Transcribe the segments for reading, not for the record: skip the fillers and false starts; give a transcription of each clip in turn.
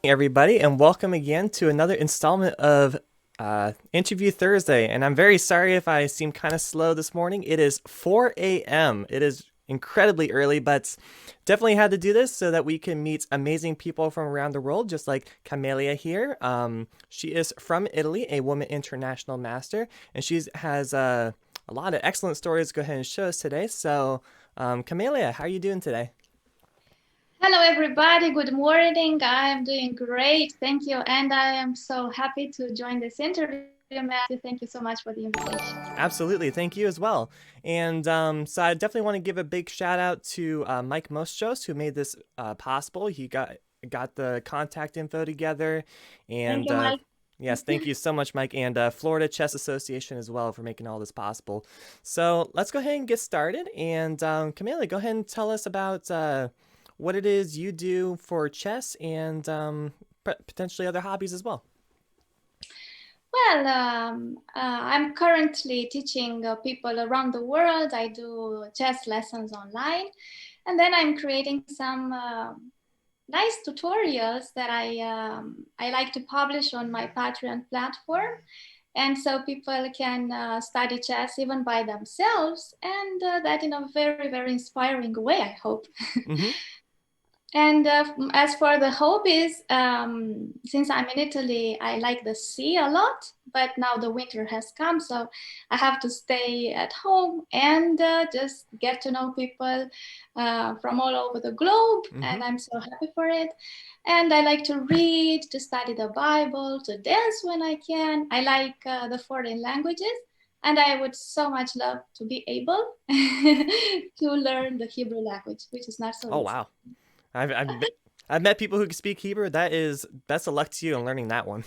Everybody, and welcome again to another installment of Interview Thursday. And I'm very sorry if I seem kind of slow this morning. It is 4 a.m. It is incredibly early, but definitely had to do this so that we can meet amazing people from around the world, just like Camelia here. She is from Italy, a woman international master, and she has a lot of excellent stories to go ahead and show us today. So, Camelia, how are you doing today? Hello, everybody. Good morning. I am doing great. Thank you. And I am so happy to join this interview, Matthew. Thank you so much for the invitation. Absolutely, thank you as well. And so I definitely want to give a big shout out to Mike Mostros who made this possible. He got the contact info together, Thank and you, Mike. yes, thank you so much, Mike, and Florida Chess Association as well for making all this possible. So let's go ahead and get started. And Camila, go ahead and tell us about what it is you do for chess and potentially other hobbies as well. Well, I'm currently teaching people around the world. I do chess lessons online, and then I'm creating some nice tutorials that I like to publish on my Patreon platform. And so people can study chess even by themselves, and that in a very, very inspiring way, I hope. Mm-hmm. And as for the hobbies, since I'm in Italy, I like the sea a lot, but now the winter has come, so I have to stay at home and just get to know people from all over the globe, Mm-hmm. and I'm so happy for it. And I like to read, to study the Bible, to dance when I can. I like the foreign languages. And I would so much love to be able to learn the Hebrew language, which is not so Oh easy. wow. I've met people who can speak Hebrew. That is best of luck to you in learning that one.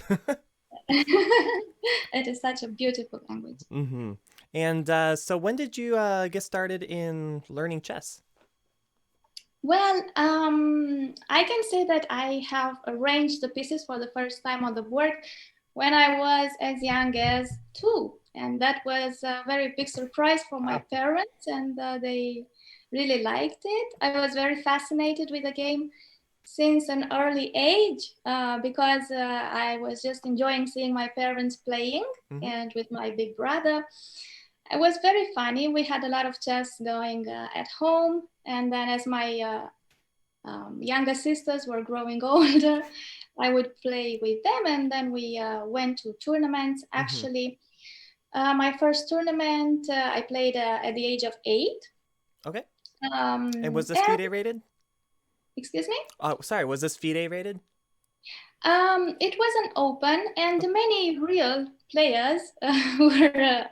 It is such a beautiful language. Mm-hmm. And so when did you get started in learning chess? Well, I can say that I have arranged the pieces for the first time on the board when I was as young as 2. And that was a very big surprise for my Wow. parents, and they really liked it. I was very fascinated with the game since an early age because I was just enjoying seeing my parents playing Mm-hmm. and with my big brother. It was very funny. We had a lot of chess going at home. And then as my younger sisters were growing older, I would play with them. And then we went to tournaments. Mm-hmm. Actually, my first tournament I played at the age of 8. Okay. And was this And FIDE rated? excuse me? Oh, sorry. Was this FIDE rated? It wasn't open, and Okay. many real players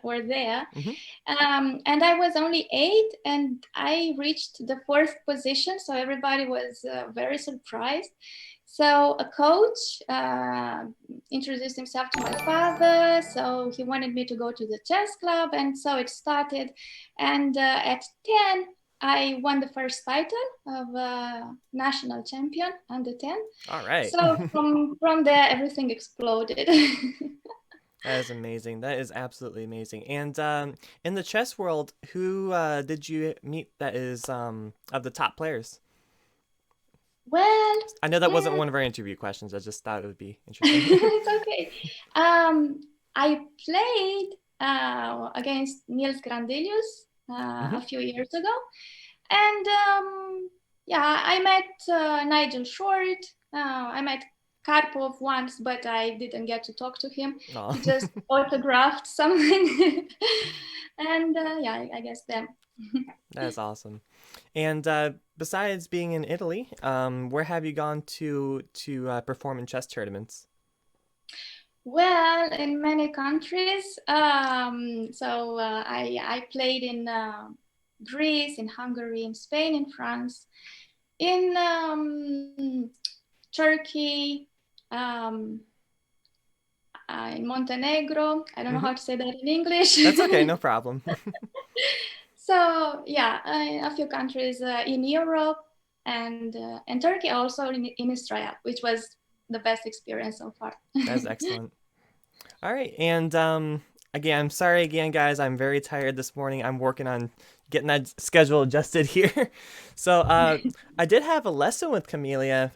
were there. Mm-hmm. And I was only 8, and I reached the 4th position, so everybody was very surprised. So a coach introduced himself to my father, so he wanted me to go to the chess club, and so it started. And at 10, I won the first title of national champion under 10. All right. So from there, everything exploded. That is amazing. That is absolutely amazing. And in the chess world, who did you meet that is of the top players? Well, I know that wasn't mm, one of our interview questions. I just thought it would be interesting. it's okay. I played against Niels Grandelius Mm-hmm. a few years ago, and yeah, I met Nigel Short. I met Karpov once, but I didn't get to talk to him. Oh, He just autographed something, and yeah, I guess them. that is awesome. And besides being in Italy, where have you gone to perform in chess tournaments? Well, in many countries. So I played in Greece, in Hungary, in Spain, in France, in Turkey, um, in Montenegro. I don't know Mm-hmm. how to say that in English. That's okay, no problem. So yeah, a few countries in Europe and Turkey, also in Israel, which was the best experience so far. That's excellent. All right, and again, I'm sorry again, guys. I'm very tired this morning. I'm working on getting that schedule adjusted here. So I did have a lesson with Camellia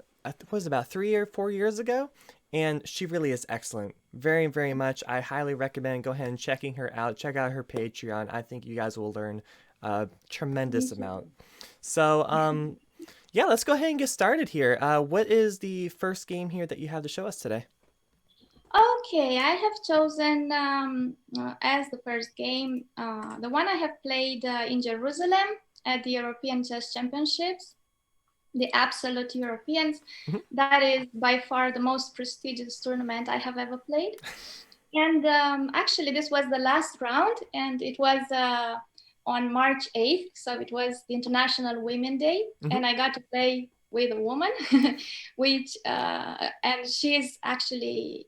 was about 3 or 4 years ago, and she really is excellent. Very, very much. I highly recommend go ahead and checking her out. Check out her Patreon. I think you guys will learn a tremendous Thank you. amount. So, yeah, let's go ahead and get started here. What is the first game here that you have to show us today? Okay, I have chosen as the first game the one I have played in Jerusalem at the European Chess Championships, the Absolute Europeans. Mhm. That is by far the most prestigious tournament I have ever played. And actually, this was the last round, and it was on March 8th. So it was the International Women Day, Mhm. and I got to play with a woman, which, and she's actually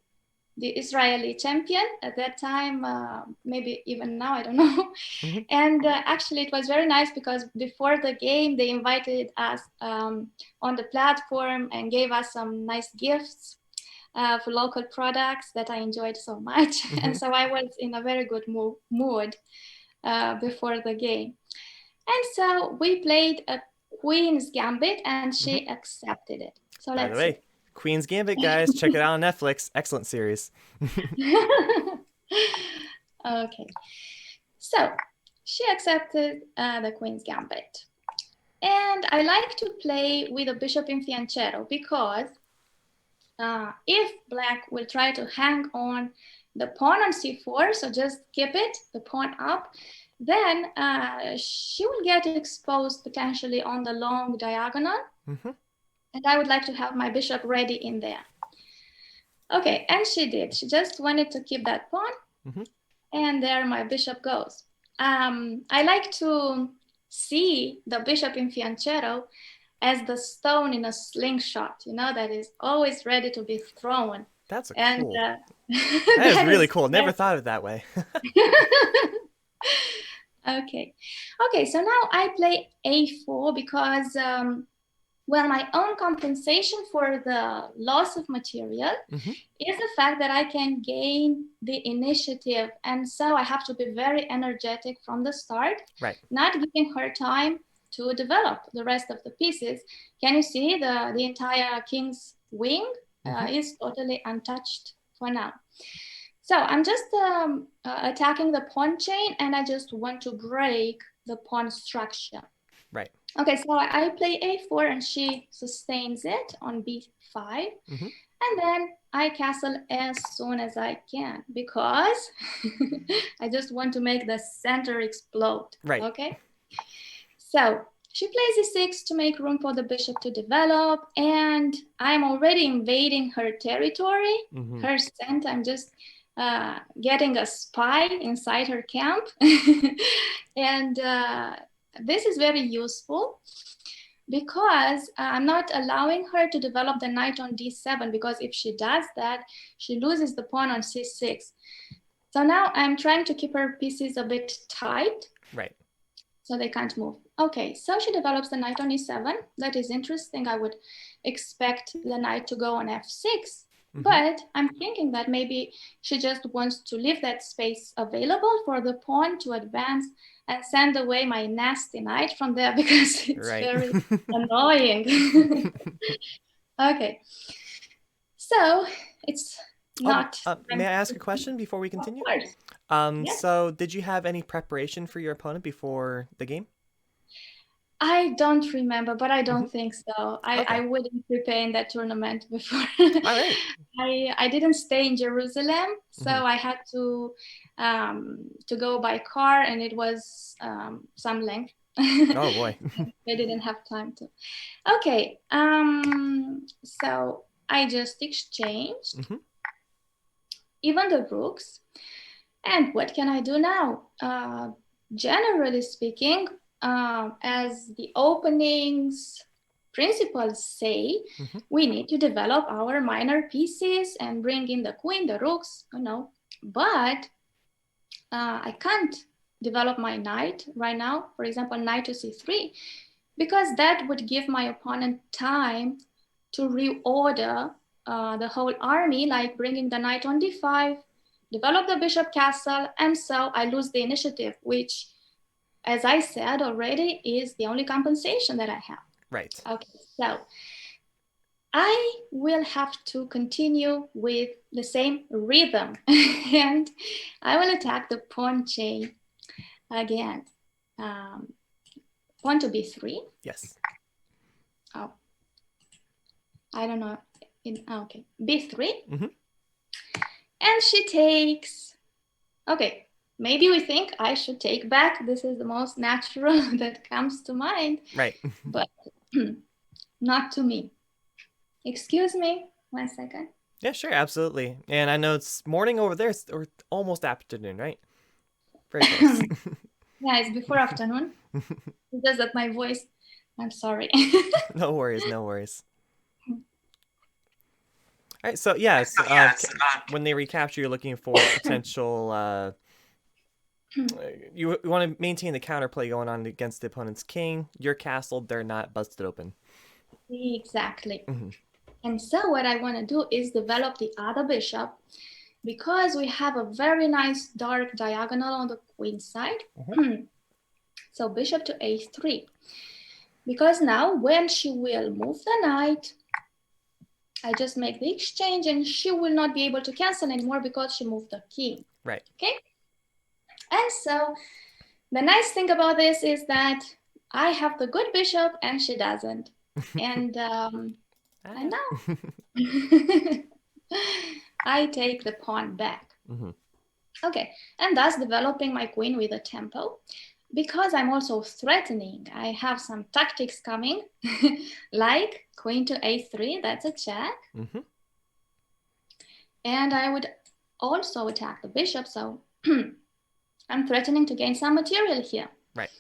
the Israeli champion at that time, maybe even now, I don't know. Mhm. And actually, it was very nice because before the game, they invited us on the platform and gave us some nice gifts for local products that I enjoyed so much. And Mhm. so I was in a very good mood before the game. And so we played a Queen's Gambit and Mhm. she accepted it. So By the let's see. way, Queen's Gambit, guys, check it out on Netflix. Excellent series. Okay, so she accepted the Queen's Gambit. And I like to play with a bishop in fianchetto because if black will try to hang on the pawn on c4, so just keep it, the pawn up, then she will get exposed potentially on the long diagonal. Mhm. And I would like to have my bishop ready in there. Okay, and she did. She just wanted to keep that pawn, Mhm. and there my bishop goes. I like to see the bishop in fianchetto as the stone in a slingshot, that is always ready to be thrown. That's a And cool. That is that really is cool. Never very... thought of it that way. Okay. Okay, so now I play a4 because, well, my own compensation for the loss of material Mhm. is the fact that I can gain the initiative. And so I have to be very energetic from the start, Right. not giving her time to develop the rest of the pieces. Can you see the entire king's wing Mhm. is totally untouched for now. So I'm just attacking the pawn chain and I just want to break the pawn structure. Right. Okay, so I play a4 and she sustains it on b5. Mhm. And then I castle as soon as I can because I just want to make the center explode. Right. Okay, so she plays e6 to make room for the bishop to develop, and I'm already invading her territory, Mhm. her scent. I'm just getting a spy inside her camp. And this is very useful because I'm not allowing her to develop the knight on d7, because if she does that, she loses the pawn on c6. So now I'm trying to keep her pieces a bit tight Right. so they can't move. Okay, so she develops the knight on e7. That is interesting. I would expect the knight to go on f6, Mhm. but I'm thinking that maybe she just wants to leave that space available for the pawn to advance and send away my nasty knight from there because it's Right. very annoying. Okay, so it's not May time I ask to... a question before we Of continue? course, yes. So did you have any preparation for your opponent before the game? I don't remember, but I Mhm. don't think so. I Okay. wouldn't prepare in that tournament before. All right. I didn't stay in Jerusalem, so Mhm. I had to go by car, and it was some length. Oh boy. I didn't have time to. Okay, so I just exchanged Mhm. even the rooks. And what can I do now? Generally speaking, as the openings principles say, Mhm. we need to develop our minor pieces and bring in the queen, the rooks, But I can't develop my knight right now, for example, knight to c3, because that would give my opponent time to reorder the whole army, like bringing the knight on d5, develop the bishop castle, and so I lose the initiative, which, as I said already, is the only compensation that I have. Right. Okay, so I will have to continue with the same rhythm and I will attack the pawn chain again. Pawn to b3. Yes. Oh, I don't know. Okay, b3. Mm-hmm. And she takes. Okay, maybe we think I should take back. This is the most natural that comes to mind. Right. But not to me. Excuse me, 1 second. Yeah, sure, absolutely. And I know it's morning over there, or almost afternoon, right? Very close. Yeah, it's before afternoon. It's just that my voice, I'm sorry. No worries, no worries. All right, so yes, when they recapture, you're looking for potential. You want to maintain the counterplay going on against the opponent's king. Your castle, they're not busted open. Exactly. Mm-hmm. And so what I want to do is develop the other bishop because we have a very nice dark diagonal on the queen side. Mm-hmm. So bishop to a3. Because now when she will move the knight, I just make the exchange and she will not be able to cancel anymore because she moved the king. Right. Okay. And so the nice thing about this is that I have the good bishop and she doesn't. And now I take the pawn back. Mm-hmm. Okay, and thus developing my queen with a tempo. Because I'm also threatening, I have some tactics coming, like queen to a3, that's a check. Mm-hmm. And I would also attack the bishop, so I'm threatening to gain some material here. Right.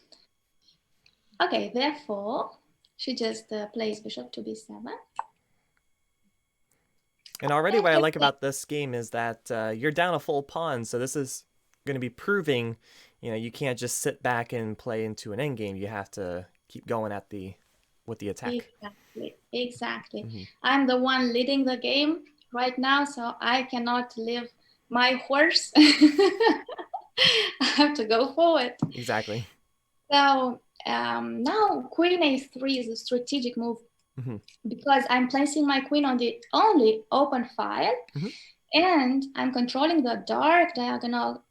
Okay, therefore, she just plays bishop to b7. And already what I like about this game is that you're down a full pawn, so this is going to be proving, you can't just sit back and play into an endgame. You have to keep going with the attack. Exactly. Mm-hmm. I'm the one leading the game right now, so I cannot leave my horse. I have to go forward. Exactly. So now queen a3 is a strategic move. Mm-hmm. Because I'm placing my queen on the only open file. Mm-hmm. And I'm controlling the dark diagonal.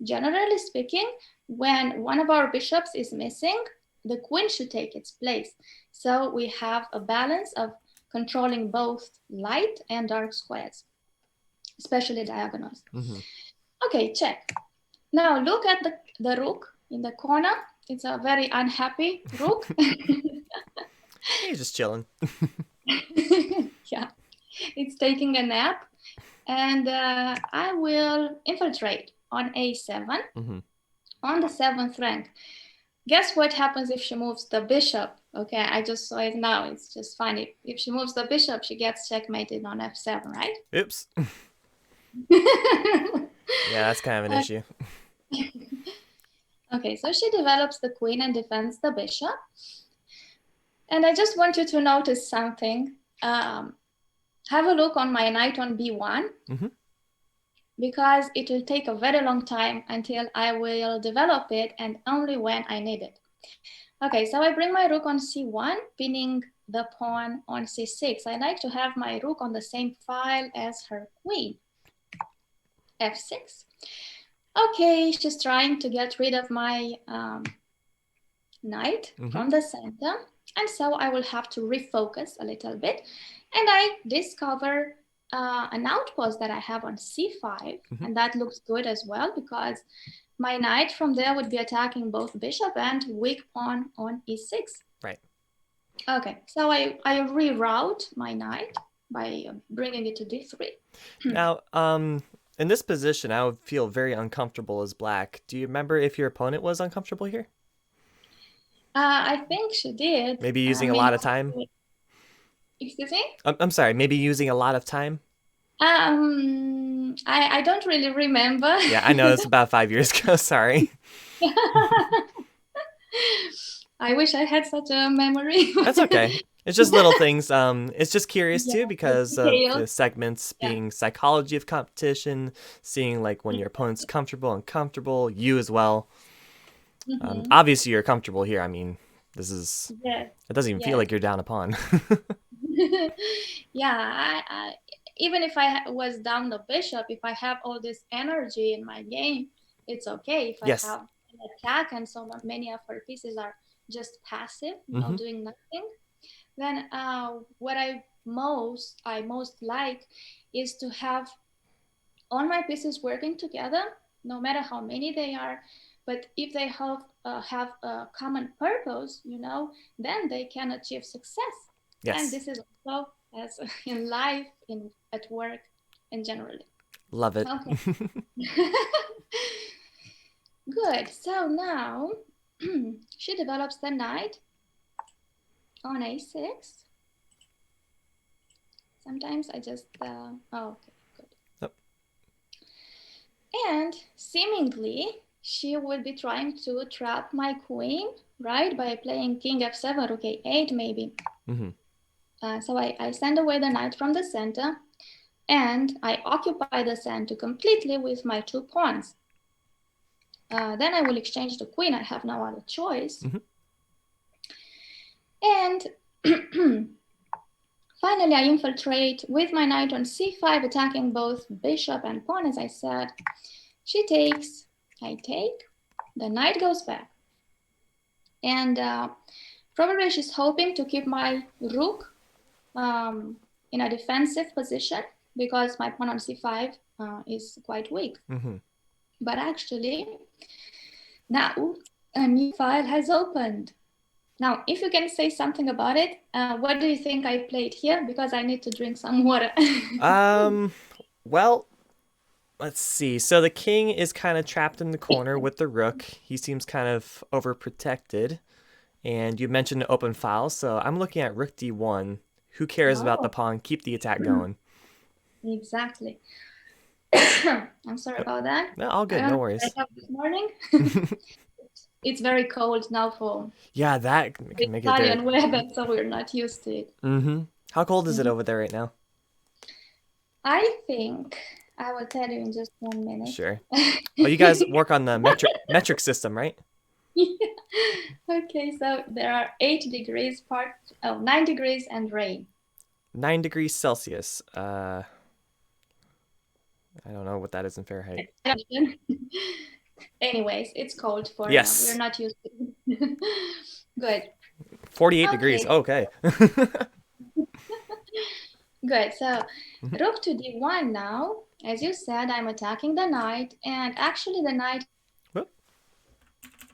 Generally speaking, when one of our bishops is missing, the queen should take its place. So we have a balance of controlling both light and dark squares, especially diagonals. Mm-hmm. Okay, check. Now look at the rook in the corner. It's a very unhappy rook. He's just chilling. Yeah, it's taking a nap. And I will infiltrate on a7, mm-hmm. on the 7th rank. Guess what happens if she moves the bishop? Okay, I just saw it now. It's just funny. If she moves the bishop, she gets checkmated on f7, right? Oops. Yeah, that's kind of an issue. Okay, so she develops the queen and defends the bishop. And I just want you to notice something. Have a look on my knight on b1, mm-hmm. because it will take a very long time until I will develop it and only when I need it. Okay, so I bring my rook on c1, pinning the pawn on c6. I like to have my rook on the same file as her queen. f6. Okay, she's trying to get rid of my knight, mm-hmm. from the center. And so I will have to refocus a little bit. And I discover an outpost that I have on c5. Mm-hmm. And that looks good as well because my knight from there would be attacking both bishop and weak pawn on e6. Right. Okay, so I reroute my knight by bringing it to d3. Now, in this position, I would feel very uncomfortable as black. Do you remember if your opponent was uncomfortable here? I think she did. Maybe using a lot of time? Excuse me? I'm sorry, maybe using a lot of time? I don't really remember. Yeah, I know, it's about 5 years ago, sorry. I wish I had such a memory. That's okay. It's just little things. It's just curious too because of the segments being psychology of competition, seeing like when your opponent's comfortable, uncomfortable, you as well. Mm-hmm. Obviously, you're comfortable here. I mean, this is. Yes. It doesn't even feel like you're down a pawn. Yeah, even if I was down the bishop, if I have all this energy in my game, it's okay. If I Yes. have an attack and so many of her pieces are just passive, Mm-hmm. doing nothing, then what I most like is to have all my pieces working together, no matter how many they are. But if they have a common purpose, then they can achieve success. And Yes. this is also as in life, in at work, and generally. Love it. Okay, good. So now she develops the knight on a6. Sometimes I just oh, okay, good. Yep. And seemingly, she will be trying to trap my queen, right? By playing king f7, rook a8 maybe. Mm-hmm. So I send away the knight from the center, and I occupy the center completely with my 2 pawns. Then I will exchange the queen. I have no other choice. Mm-hmm. And finally, I infiltrate with my knight on c5, attacking both bishop and pawn, as I said. She takes, I take, the knight goes back. And probably she's hoping to keep my rook in a defensive position because my pawn on c5 is quite weak. Mm-hmm. But actually, now a new file has opened. Now, if you can say something about it, what do you think I played here? Because I need to drink some water. Well, let's see. So the king is kind of trapped in the corner with the rook. He seems kind of overprotected. And you mentioned an open file, so I'm looking at rook d1. Who cares about the Oh, pawn? Keep the attack going. exactly. I'm sorry Yep. about that. No, all I good. don't No know what worries. I have this morning. It's very cold now for Yeah, that the can make it very. Italian weather, so we're not used to it. Mm-hmm. How cold is it Mhm. over there right now? I think I will tell you in just 1 minute. Sure. Oh, you guys work on the metric system, right? Yeah. Okay, so there are 8 degrees 9 degrees and rain. 9 degrees Celsius. I don't know what that is in Fahrenheit. Anyways, it's cold for we're Yes, not used to it. Good. 48 degrees. Okay, Okay. good. So Mhm. rook to d1 now. As you said, I'm attacking the knight, and actually the knight Whoop.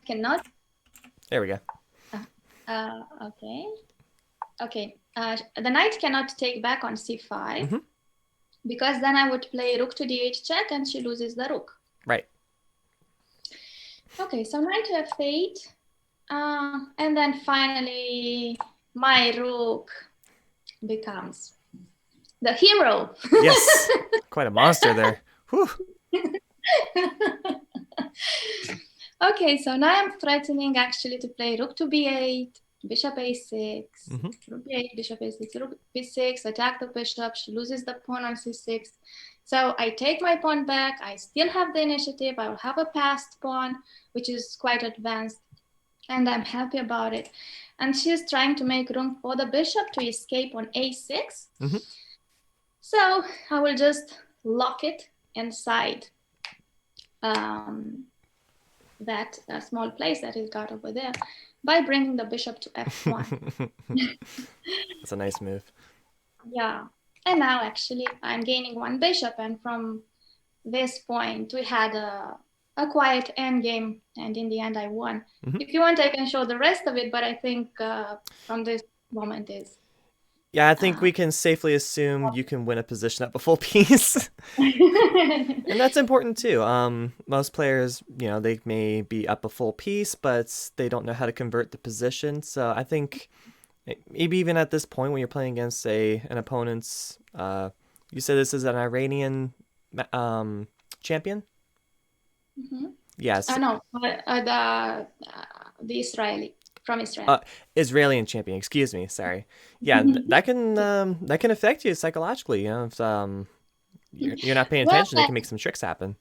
cannot. There we go. Okay. Okay. The knight cannot take back on c5 Hmm. because then I would play rook to d8 check, and she loses the rook. Right. Okay, so knight to f8. And then finally, my rook becomes the hero. Yes. Quite a monster there. Whew. Okay, so now I'm threatening actually to play rook to b8, bishop a6, Hmm. rook b8, bishop a6, rook b6, attack the bishop. She loses the pawn on c6. So I take my pawn back. I still have the initiative. I will have a passed pawn, which is quite advanced, and I'm happy about it. And she's trying to make room for the bishop to escape on a6. Hmm. So I will just lock it inside um, that small place that is got over there by bringing the bishop to f1. That's a nice move. Yeah. And now actually I'm gaining one bishop, and from this point we had a quiet endgame, and in the end I won. Hmm. If you want, I can show the rest of it, but I think from this moment is Yeah, I think uh, we can safely assume you can win a position up a full piece. And that's important too. Most players, they may be up a full piece, but they don't know how to convert the position. So I think maybe even at this point when you're playing against an opponent's, you said this is an Iranian champion? Mhm. Yes, No, the Israeli from Israel. uh, Israeli champion. Excuse me. Sorry. Yeah, that can affect you psychologically. If you're not paying Well, attention, they can make some tricks happen.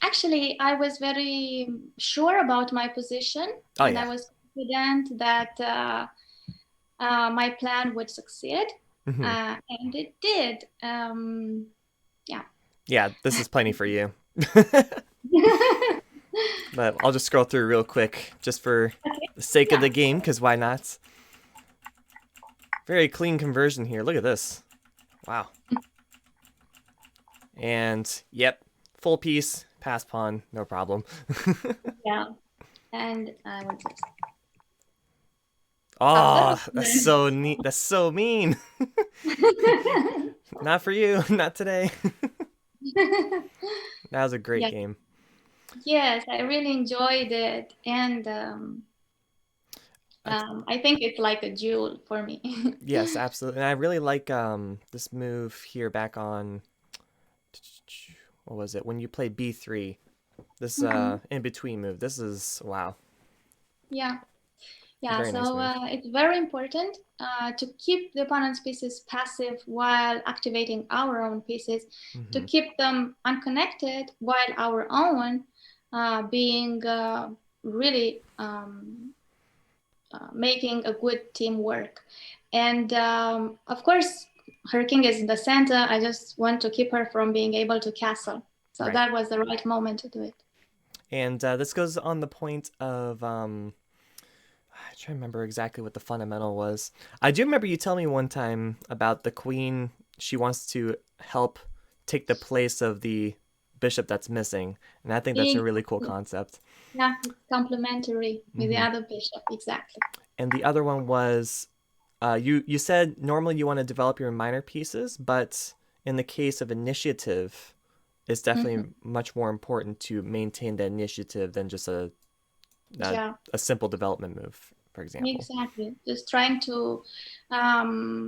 actually, I was very sure about my position, Oh and I yeah. was confident that my plan would succeed. Hmm. And it did. Yeah. Yeah, this is plenty for you. But I'll just scroll through real quick just for Okay. the sake of Yeah. the game, because why not? Very clean conversion here. Look at this. Wow. And yep, full piece, pass pawn, no problem. Yeah. And I will just after. Oh, that's so neat. That's so mean. Not for you. Not today. That was a great Yeah. game. Yes, I really enjoyed it, and I, I think it's like a jewel for me. yes, absolutely. And I really like this move here back on what was it? When you play B3. This Mhm. in between move. This is wow. Yeah, yeah. Very nice So move. it's very important to keep the opponent's pieces passive while activating our own pieces, to Hmm. keep them unconnected while our own being really making a good teamwork. And of course, her king is in the center. I just want to keep her from being able to castle. So Right. that was the right moment to do it. And this goes on the point of I try to remember exactly what the fundamental was. I do remember you telling me one time about the queen. She wants to help take the place of the bishop that's missing, and I think that's a really cool Exactly. concept. Yeah, it's complementary with the Hmm. other bishop. Exactly. And the other one was you said normally you want to develop your minor pieces, but in the case of initiative, it's Mhm. definitely much more important to maintain the initiative than just a, Yeah, a simple development move, for example. exactly. Just trying to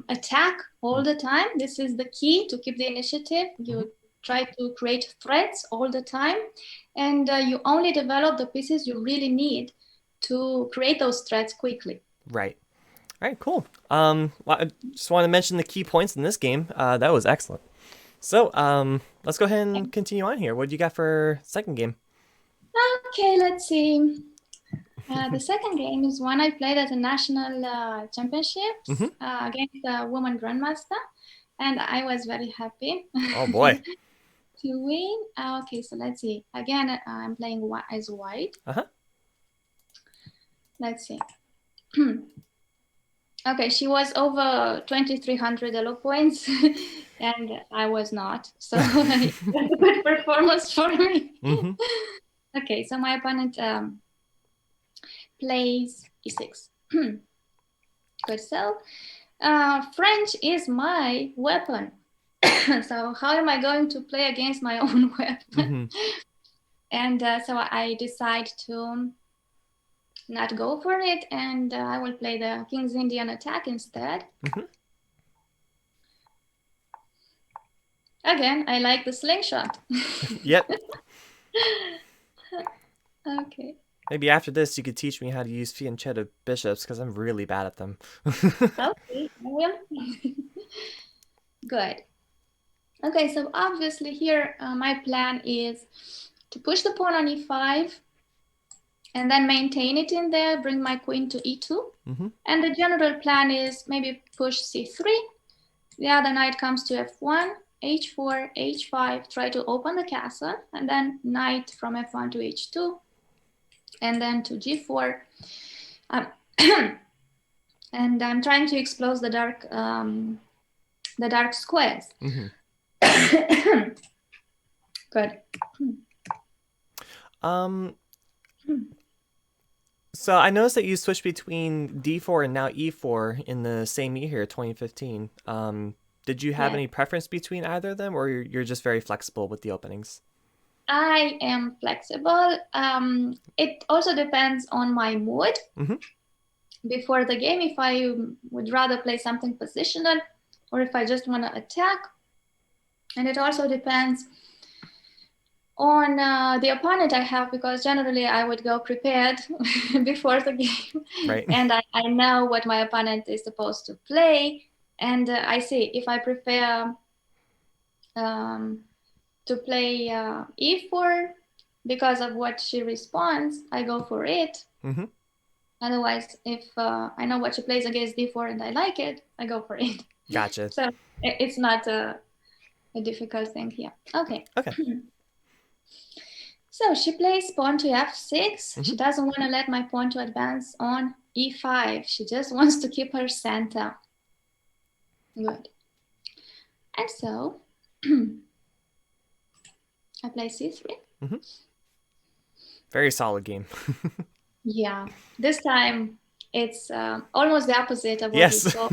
attack all the time. This is the key to keep the initiative. Hmm. You try to create threats all the time, and you only develop the pieces you really need to create those threats quickly. Right. All right, cool. Well, I just want to mention the key points in this game. That was excellent. So, let's go ahead and continue on here. What do you got for second game? Okay, let's see. The second game is one I played at the national Hmm. championships against a woman grandmaster, and I was very happy Oh boy. to win. Okay, so let's see. Again, I'm playing as white. Uh huh. Let's see. Okay, she was over 2,300 elo points, and I was not. So it was a good performance for me. Hmm. Okay, so my opponent plays e6. Good, so French is my weapon. So how am I going to play against my own weapon? Hmm. And so I decide to not go for it, and I will play the King's Indian attack instead. Hmm. Again, I like the slingshot. Yep. Okay. Maybe after this, you could teach me how to use fianchetto bishops because I'm really bad at them. Okay, I will. Good. Okay, so obviously here my plan is to push the pawn on e5 and then maintain it in there, bring my queen to e2. Hmm. And the general plan is maybe push c3. The other knight comes to f1, h4, h5, try to open the castle, and then knight from f1 to h2, and then to g4. Um, and I'm trying to expose the dark squares. Hmm. Good. Um. So I noticed that you switched between D4 and now E4 in the same year here, 2015. Did you have Yes. any preference between either of them, or you're just very flexible with the openings? I am flexible. It also depends on my mood Hmm. before the game, if I would rather play something positional or if I just want to attack. And it also depends on the opponent I have, because generally I would go prepared before the game Right. and I know what my opponent is supposed to play. And I see if I prefer um, to play e4 because of what she responds, I go for it. Hmm. Otherwise, if I know what she plays against d4 and I like it, I go for it. Gotcha. So it's not a difficult thing here. Okay. Okay. So she plays pawn to f6. Mm-hmm. She doesn't want to let my pawn to advance on e5. She just wants to keep her center. Good. And so I play c3. Mm-hmm. Very solid game. Yeah. This time it's almost the opposite of what Yes. we saw.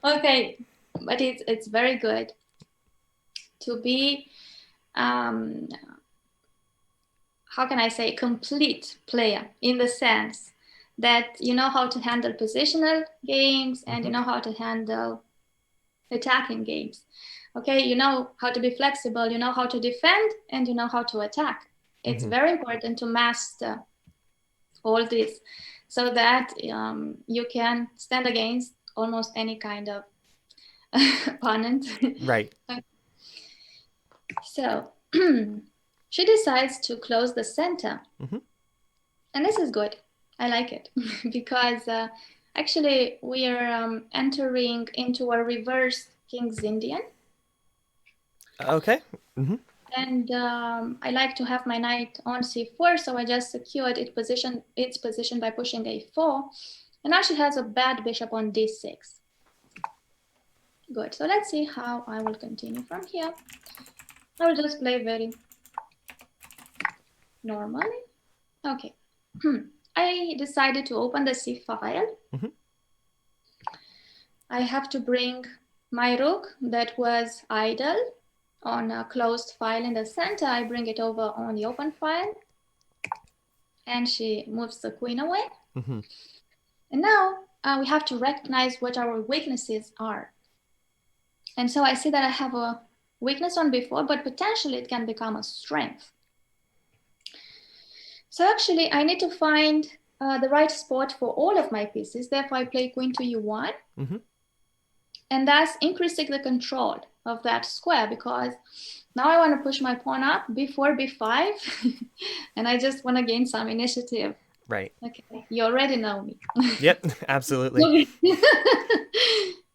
Okay. But it's very good to be how can I say, complete player, in the sense that you know how to handle positional games and you know how to handle attacking games. Okay, you know how to be flexible, you know how to defend, and you know how to attack. It's very important to master all this so that you can stand against almost any kind of opponent. Right. So she decides to close the center. And this is good. I like it because actually we are entering into a reverse King's Indian. Okay. And I like to have my knight on c4, so I just secured its position by pushing a4. And now she has a bad bishop on d6. Good. So let's see how I will continue from here. I will just play very normally. Okay. I decided to open the C file. I have to bring my rook that was idle on a closed file in the center. I bring it over on the open file. And she moves the queen away. And now we have to recognize what our weaknesses are. And so I see that I have a weakness on b4, but potentially it can become a strength. So actually I need to find the right spot for all of my pieces. Therefore I play queen to u1. And thus increasing the control of that square, because now I want to push my pawn up b4, b5, and I just want to gain some initiative. Right. Okay, you already know me. Yep, absolutely.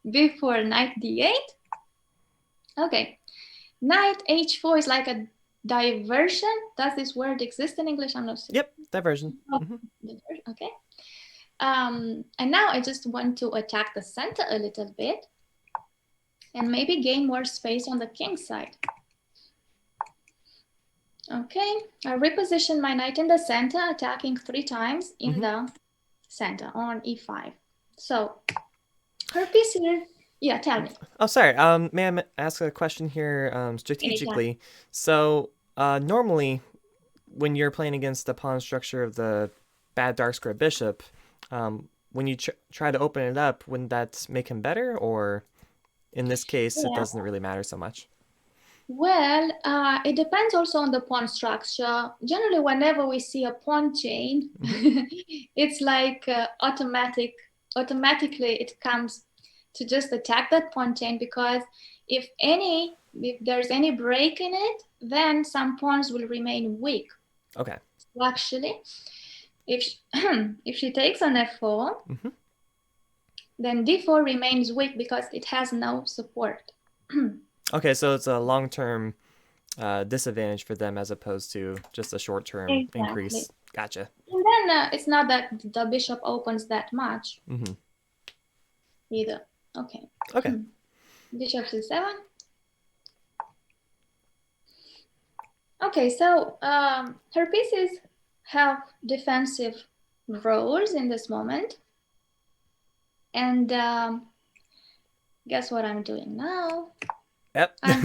b4, knight d8. Okay, knight h4 is like a diversion. Does this word exist in English? I'm not sure. Yep, diversion. Okay. And now I just want to attack the center a little bit and maybe gain more space on the king side. Okay, I reposition my knight in the center, attacking 3 times in the center on e5. So her piece here, yeah, tell me. Oh, sorry. May I ask a question here strategically? Anytime. So normally when you're playing against the pawn structure of the bad dark square bishop, when you try to open it up, wouldn't that make him better? Or in this case, it doesn't really matter so much? Well, it depends also on the pawn structure. Generally, whenever we see a pawn chain, it's like automatically it comes to just attack that pawn chain, because if there's any break in it, then some pawns will remain weak. Okay. So actually, if she takes on f4, then d4 remains weak because it has no support. Okay, so it's a long-term disadvantage for them as opposed to just a short-term increase. Gotcha. And then it's not that the bishop opens that much either. Okay. Okay. Bishop c7. Okay, so her pieces have defensive roles in this moment. And guess what I'm doing now? Yep. I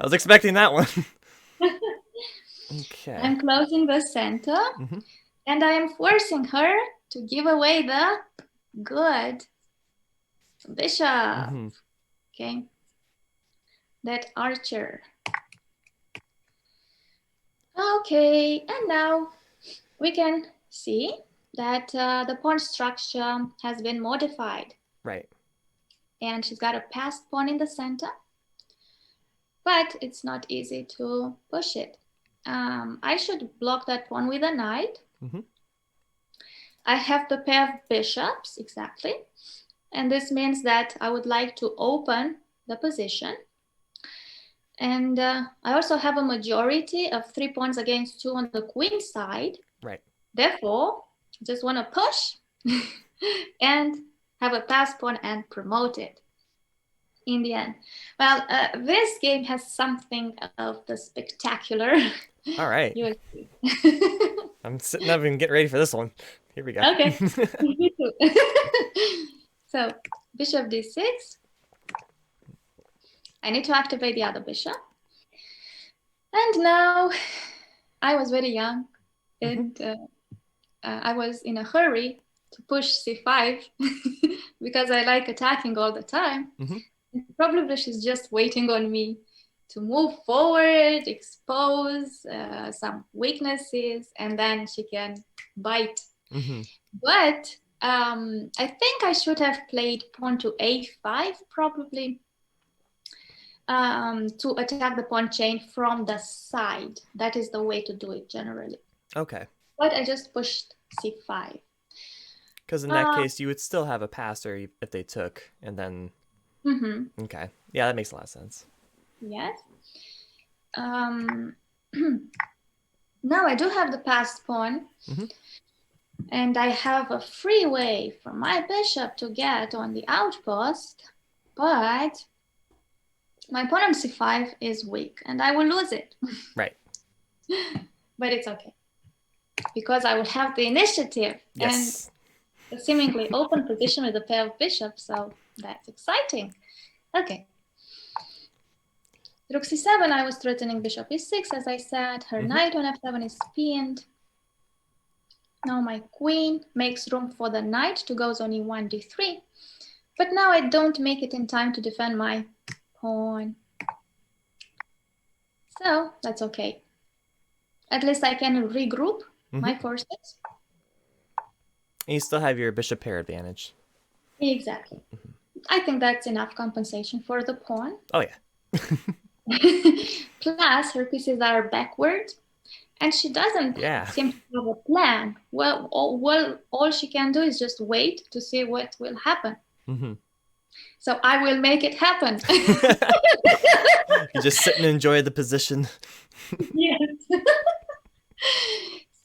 was expecting that one. Okay. I'm closing the center, and I am forcing her to give away the good bishop. Okay. That archer. Okay, and now we can see that the pawn structure has been modified. Right. And she's got a passed pawn in the center, but it's not easy to push it. I should block that pawn with a knight. Mm-hmm. I have the pair of bishops, exactly. And this means that I would like to open the position. And I also have a majority of 3 pawns against 2 on the queen side. Right. Therefore, just want to push and have a pass pawn and promote it in the end. Well, this game has something of the spectacular. All right. You will see. I'm sitting up and getting ready for this one. Here we go. Okay. Me too. So, bishop d6. I need to activate the other bishop. And now, I was very young, and I was in a hurry to push c5 because I like attacking all the time. Probably she's just waiting on me to move forward, expose some weaknesses, and then she can bite. But I think I should have played pawn to a5 probably to attack the pawn chain from the side. That is the way to do it generally. Okay. But I just pushed c5. Because in that case, you would still have a passer if they took, and then... Okay. Yeah, that makes a lot of sense. Yes. Now I do have the passed pawn. And I have a free way for my bishop to get on the outpost, but my pawn on c5 is weak, and I will lose it. Right. But it's okay, because I will have the initiative and a seemingly open position with a pair of bishops, so that's exciting. Okay. Rook c7, I was threatening bishop e6, as I said. Her knight on f7 is pinned. Now my queen makes room for the knight to go on e1, d3. But now I don't make it in time to defend my pawn. So that's okay. At least I can regroup my forces. And you still have your bishop pair advantage. Exactly. I think that's enough compensation for the pawn. Oh, yeah. Plus, her pieces are backward. And she doesn't seem to have a plan. Well, all she can do is just wait to see what will happen. So I will make it happen. You just sit and enjoy the position. Yes.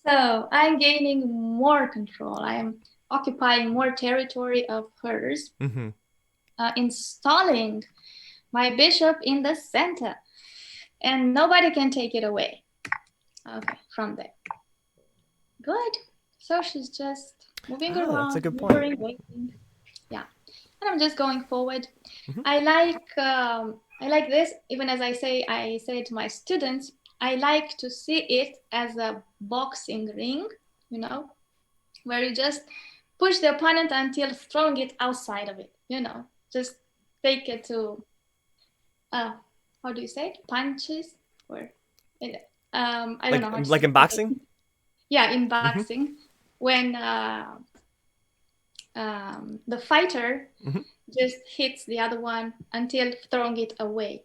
So I'm gaining more control. I'm occupying more territory of hers, installing my bishop in the center. And nobody can take it away. Okay, from there. Good. So she's just moving around. That's a good point. Waiting. Yeah. And I'm just going forward. I like this, even as I say it to my students, I like to see it as a boxing ring, you know, where you just push the opponent until throwing it outside of it, you know, just take it to, how do you say it? Punches? Or, I don't know. How to like in boxing? Yeah, in boxing. When the fighter just hits the other one until throwing it away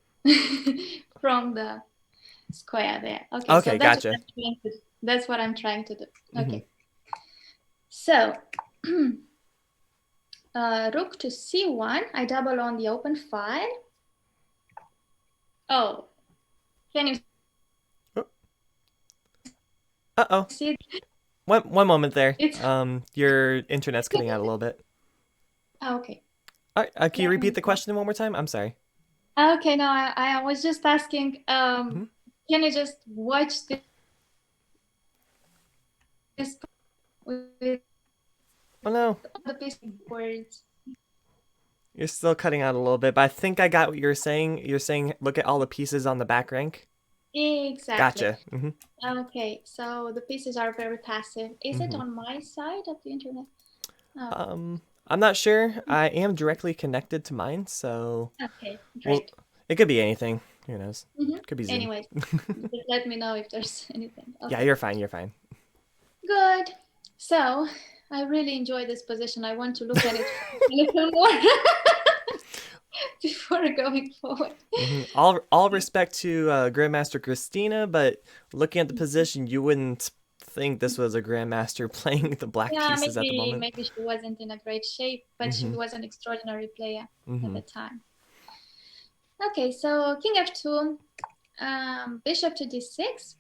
from the square there. Okay, so gotcha. That's what I'm trying to do. Okay. So, rook to c1. I double on the open file. Oh, can you see? One moment there. Your internet's cutting out a little bit. Okay. All right, can you repeat the question one more time? I'm sorry. Okay, no, I was just asking, can you just watch this with no. the piece of words? You're still cutting out a little bit, but I think I got what you're saying. You're saying look at all the pieces on the back rank? Exactly. Gotcha. Okay, so the pieces are very passive. Is it on my side of the internet? Oh. I'm not sure. I am directly connected to mine, so... Okay, great. It could be anything. Who knows? Could be Zoom. Anyways, just let me know if there's anything. Okay. Yeah, you're fine. You're fine. Good. So, I really enjoy this position. I want to look at it a little more. before going forward. All respect to Grandmaster Christina, but looking at the position, you wouldn't think this was a Grandmaster playing the black Yeah, pieces at the moment. maybe she wasn't in a great shape, but she Mm-hmm. was an extraordinary player at Mm-hmm. the time. Okay, so King F2, Bishop to D6,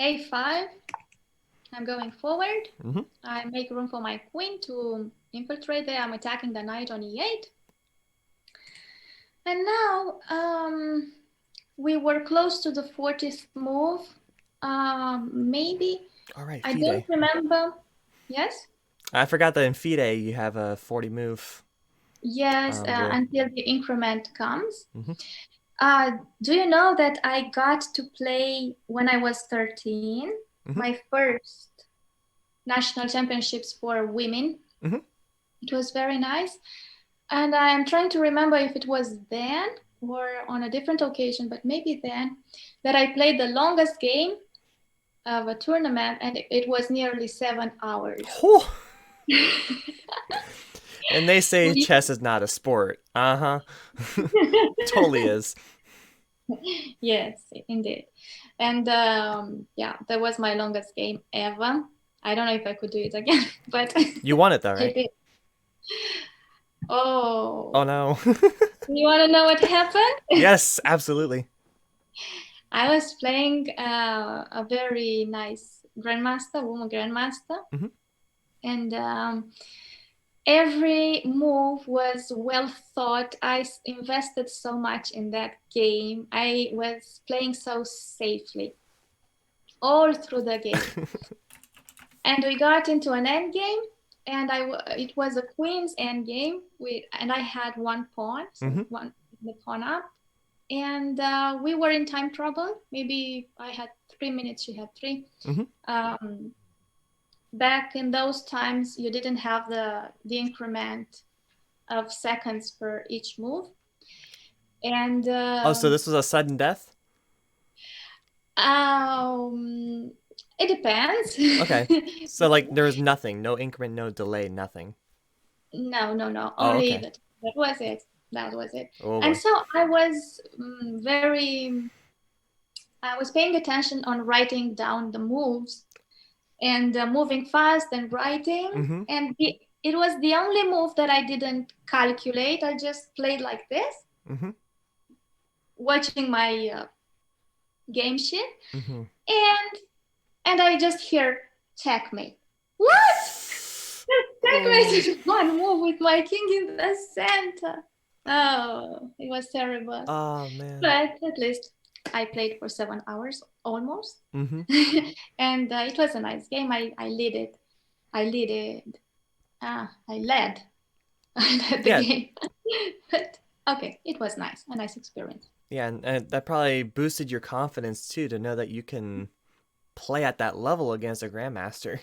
A5. I'm going forward. Mm-hmm. I make room for my queen to infiltrate there. I'm attacking the knight on E8. And now we were close to the 40th move. Maybe. All right, I FIDE. don't remember. Yes? I forgot that in FIDE you have a 40 move Yes, rule. until the increment comes. Mm-hmm. Do you know that I got to play when I was 13, Mm-hmm. my first national championships for women? Mm-hmm. It was very nice. And I'm trying to remember if it was then or on a different occasion, but maybe then, that I played the longest game of a tournament, and it was nearly 7 hours. Oh. And they say We- chess is not a sport. Uh-huh. Totally is. yes, indeed. And yeah, that was my longest game ever. I don't know if I could do it again, but You won it though, I right? did. Oh Oh, no. you want to know what happened? Yes, absolutely. I was playing a very nice grandmaster, woman grandmaster, Mm-hmm. and every move was well thought. I invested so much in that game. I was playing so safely all through the game. And we got into an end game, and it was a queen's end game. And I had one pawn, so Mm-hmm. one the pawn up, and we were in time trouble. Maybe I had 3 minutes, she had three. Mm-hmm. Um, Back in those times, you didn't have the increment of seconds per each move, and Oh, so this was a sudden death? um, it depends. Okay. So like there was nothing, no increment, no delay, nothing. No, Oh, only okay. that was it. That was it. Oh And boy. so I was I was paying attention on writing down the moves and moving fast and writing. Mm-hmm. And it was the only move that I didn't calculate. I just played like this, Mm-hmm. watching my game sheet, Mm-hmm. and I just hear checkmate. What? Oh. Checkmate is one move with my king in the center. Oh, it was terrible. Oh man. But at least I played for 7 hours almost. Mm-hmm. And it was a nice game. I lead it. I lead it. I led. I led the Yeah. game. But okay, it was nice. A nice experience. Yeah, and that probably boosted your confidence too to know that you can play at that level against a grandmaster.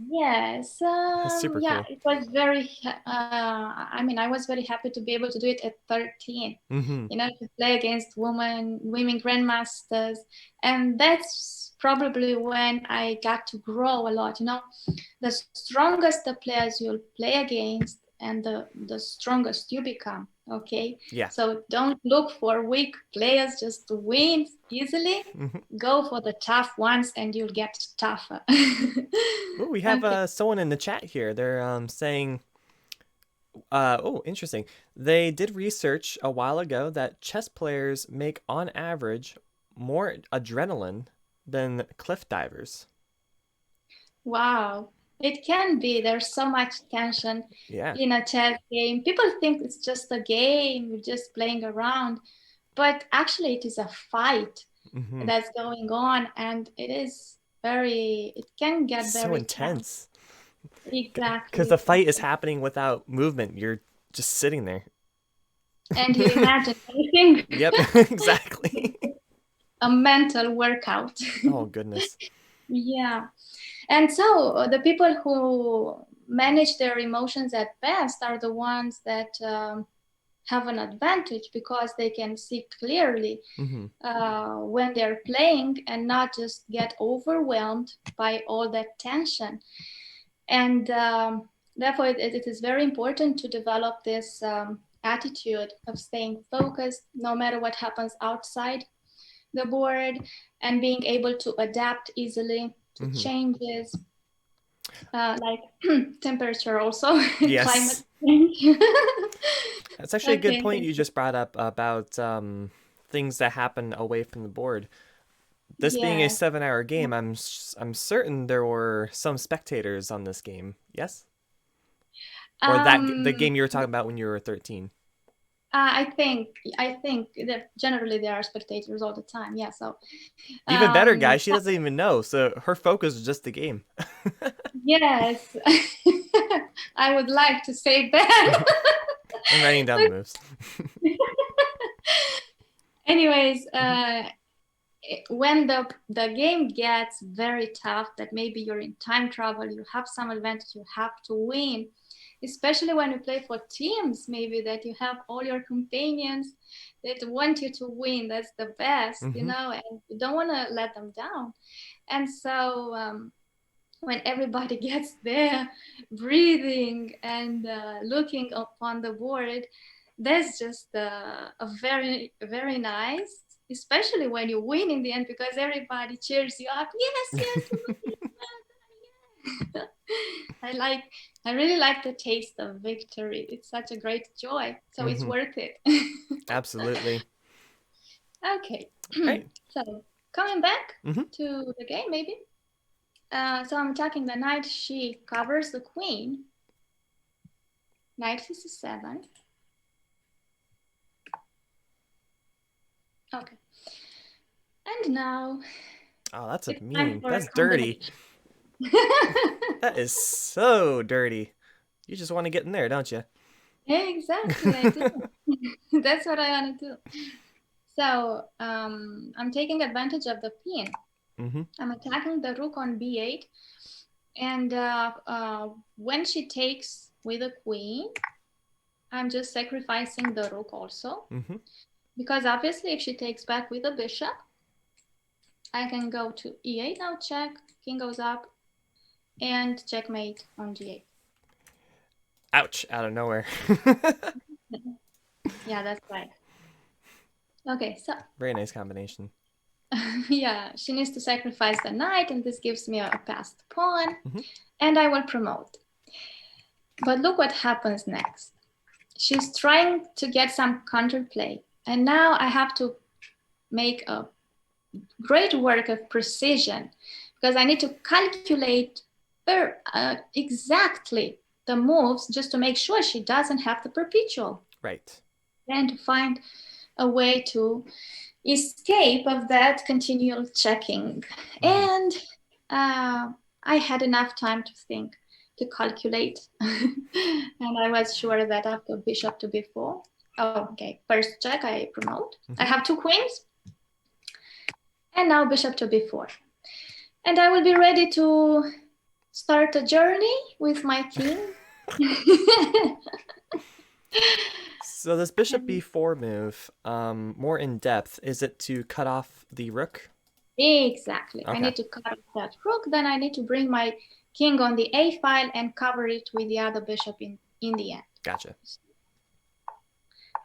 Yes, That's super yeah, cool. it was very, I mean, I was very happy to be able to do it at 13, Mm-hmm. to play against women grandmasters. And that's probably when I got to grow a lot. The strongest the players you'll play against, and the strongest you become. Okay, Yeah. so don't look for weak players just to win easily. Mm-hmm. Go for the tough ones, and you'll get tougher. Ooh, we have Okay. someone in the chat here. They're saying, oh, interesting. They did research a while ago that chess players make on average more adrenaline than cliff divers. Wow. It can be. There's so much tension Yeah. in a chess game. People think it's just a game, you're just playing around, but actually it is a fight Mm-hmm. that's going on, and it can get So very tense. intense because Exactly, the fight is exactly. happening without movement. You're just sitting there. And you imagine anything, Yep, exactly. a mental workout. Oh goodness. Yeah. And so the people who manage their emotions at best are the ones that have an advantage because they can see clearly Mm-hmm. when they're playing and not just get overwhelmed by all that tension. And Therefore, it is very important to develop this attitude of staying focused no matter what happens outside the board, and being able to adapt easily to changes, like temperature also, climate Yes. change. That's actually a good Okay, point thank you you. just brought up about things that happen away from the board. This being a Yes. 7-hour game, I'm certain there were some spectators on this game. Yes, or that the Um, game you were talking about when you were 13. I think that generally there are spectators all the time. Yeah. So Even better, um, guys. She doesn't even know, so her focus is just the game. yes, I would like to say that. I'm writing down the moves. Anyways, Mhm. when the game gets very tough, that maybe you're in time trouble, you have some advantage, you have to win, especially when you play for teams, maybe that you have all your companions that want you to win. That's the best, Mhm. and you don't want to let them down. And so when everybody gets there breathing and looking upon the board, that's just a very, very nice, especially when you win in the end, because everybody cheers you up. Yes, yes, you win. Well done, yeah. I really like the taste of victory. It's such a great joy, so it's Mhm. worth it. Absolutely. Okay. Right. So coming back Mhm. to the game, maybe. So I'm attacking the knight. She covers the queen. Knight c7. Okay. And now Oh, that's a it's time mean. for a That's dirty. combination. That is so dirty. You just want to get in there, don't you? Exactly, I do. That's what I want to do. So I'm taking advantage of the pin. Mhm. I'm attacking the rook on b8. And when she takes with the queen, I'm just sacrificing the rook also. Mhm. Because obviously, if she takes back with the bishop, I can go to e8 now, check, king goes up, and checkmate on g8. Ouch! Out of nowhere. Yeah, that's right. Okay, so Very nice combination. yeah, she needs to sacrifice the knight, and this gives me a passed pawn, Mhm. and I will promote. But look what happens next. She's trying to get some counterplay, and now I have to make a great work of precision because I need to calculate exactly the moves just to make sure she doesn't have the perpetual, Right. and to find a way to escape of that continual checking. Mhm. And uh, I had enough time to think, to calculate, and I was sure that after bishop to b4, oh, okay, first check, I promote. I Mhm. have two queens, and now bishop to b4. And I will be ready to start a journey with my king. So this bishop b4 move, more in depth, is it to cut off the rook? Exactly. I Okay. need to cut off that rook. Then I need to bring my king on the a file and cover it with the other bishop in the end. Gotcha.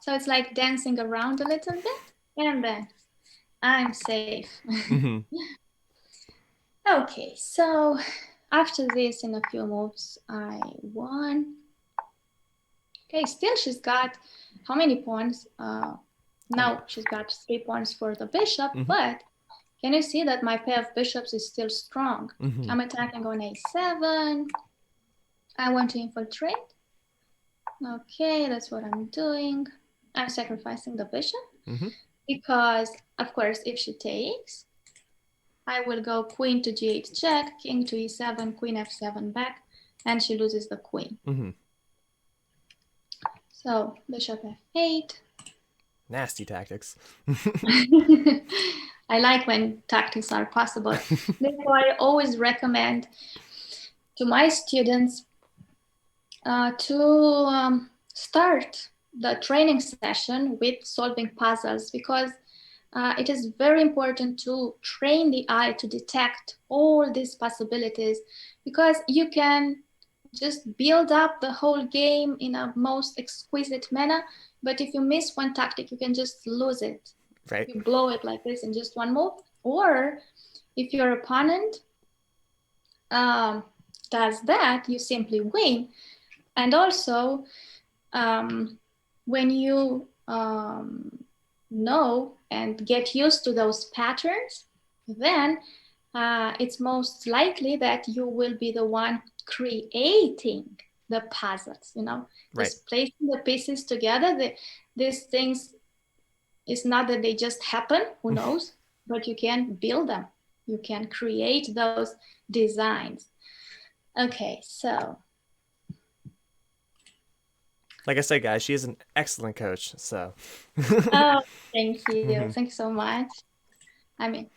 So it's like dancing around a little bit, and then I'm safe. Mhm. Okay, so after this, in a few moves, I won. Okay, still she's got how many pawns? Um, Now she's got 3 pawns for the bishop, mhm. but can you see that my pair of bishops is still strong? Mhm. I'm attacking on a7. I want to infiltrate. Okay, that's what I'm doing. I'm sacrificing the bishop Mhm. because, of course, if she takes, I will go queen to g8 check, king to e7, queen f7 back, and she loses the queen. Mhm. So bishop f8. Nasty tactics. I like when tactics are possible. Therefore, I always recommend to my students to start the training session with solving puzzles because it is very important to train the eye to detect all these possibilities because you can just build up the whole game in a most exquisite manner. But if you miss one tactic, you can just lose it. Right. You blow it like this in just one move. Or if your opponent does that, you simply win. And also, when you know and get used to those patterns, then it's most likely that you will be the one creating the puzzles, Right. just placing the pieces together. These things, it's not that they just happen, who knows, but you can build them. You can create those designs. Okay, so. Like I said, guys, she is an excellent coach. So. Oh, thank you. Mhm. Thank you so much. I mean,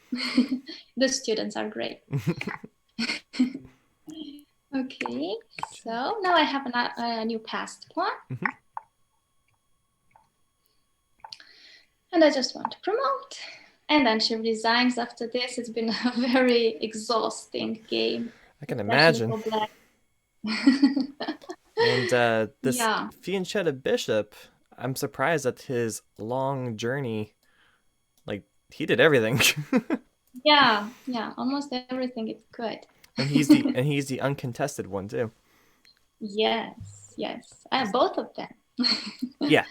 the students are great. Okay, so now I have a new past pawn. Mhm. And I just want to promote. And then she resigns after this. It's been a very exhausting game, I can especially imagine. for black. And this Yeah, Fiancetta Bishop, I'm surprised at his long journey. Like, he did everything. yeah, almost everything is good. He's the uncontested one too. Yes, I have both of them. Yeah.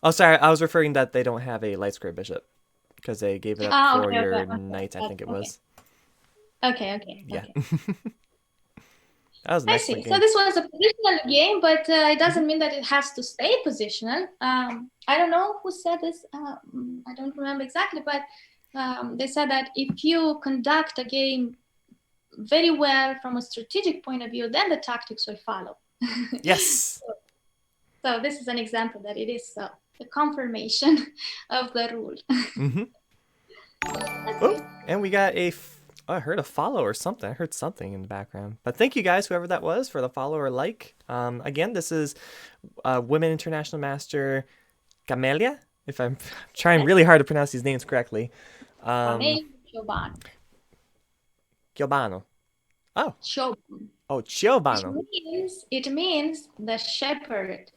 Oh, sorry. I was referring that they don't have a light square bishop because they gave it up for Okay, your knight, I think it was. Yeah. Okay. That was an I excellent see. So game. this was a positional game, but it doesn't mean that it has to stay positional. I don't know who said this. I don't remember exactly, but they said that if you conduct a game very well from a strategic point of view, then the tactics will follow. Yes. So this is an example that it is so. The confirmation of the rule. Mm-hmm. Oh, Okay. and we got I heard a follow or something. I heard something in the background. But thank you guys, whoever that was, for the follow or like. Again, this is Women International Master Camelia. If I'm trying Yes. really hard to pronounce these names correctly. Um, Camelia Ciobanu. Ciobanu. Oh, Ciobanu. oh, Ciobanu. It means the shepherd.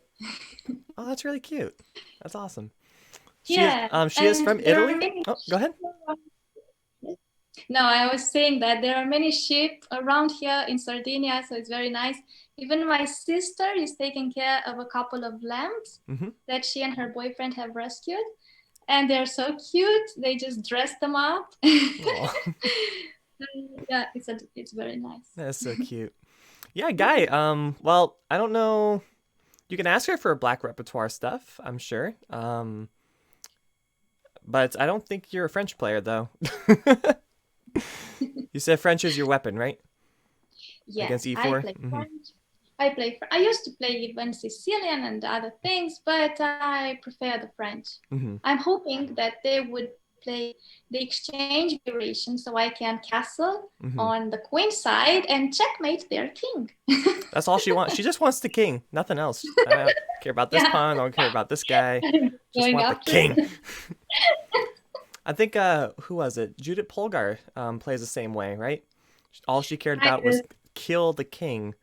Oh, that's really cute. That's awesome. Yeah, She is and from there are Italy. many Oh, go ahead. sheep around. No, I was saying that there are many sheep around here in Sardinia, so it's very nice. Even my sister is taking care of a couple of lambs Mm-hmm. that she and her boyfriend have rescued, and they're so cute. They just dress them up. Oh, Yeah, it's very nice. that's so cute. Yeah, Guy. Well, I don't know. You can ask her for black repertoire stuff, I'm sure. But I don't think you're a French player, though. You said French is your weapon, right? Against Yes, I E4? play Mm-hmm. French. I used to play even Sicilian and other things, but I prefer the French. Mm-hmm. I'm hoping that they would play the exchange variation so I can castle Mm-hmm. on the queen side and checkmate their king. That's all she wants. She just wants the king, nothing else. I don't care about this Yeah, pawn. I don't care about this guy. Just going want the after king. it. I think who was it? Judith Polgar plays the same way, right? All she cared I about was kill the king.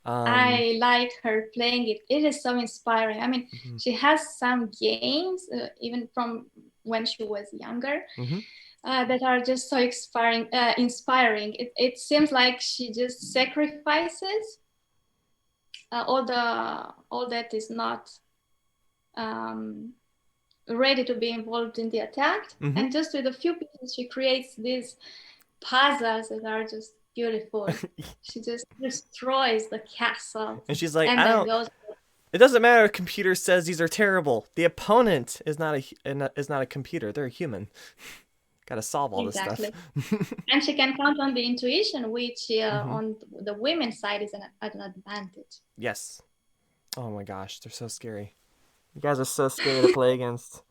I like her playing it. It is so inspiring. I mean, Mhm. she has some games, even from when she was younger, Mhm. that are just so inspiring. It seems like she just sacrifices all that is not um, ready to be involved in the attack, Mhm. and just with a few pieces, she creates these puzzles that are just beautiful. She just destroys the castle And she's like, and I then don't. goes. It doesn't matter if a computer says these are terrible. The opponent is not a computer. They're a human. Got to solve all this stuff. Exactly. And she can count on the intuition, which Mhm. on the women's side is an advantage. Yes. Oh my gosh, they're so scary. You guys are so scary to play against.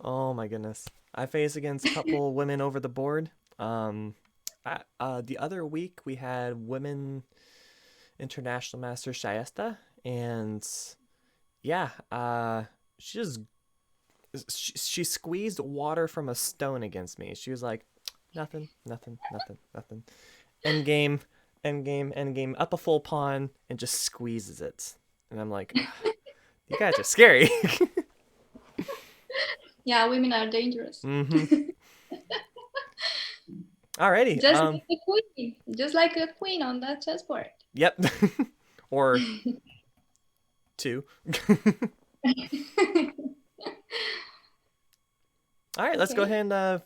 Oh my goodness. I face against a couple women over the board. The other week we had women international master Shayesta, and yeah, she just she squeezed water from a stone against me. She was like, nothing, nothing, nothing, nothing. End game, endgame, endgame, up a full pawn, and just squeezes it. And I'm like, "Ugh, you guys are scary." Yeah, women are dangerous. Mm-hmm. Alrighty. Just like a queen, just like a queen on that chessboard. Yep. Or two. All right, let's go Okay. ahead and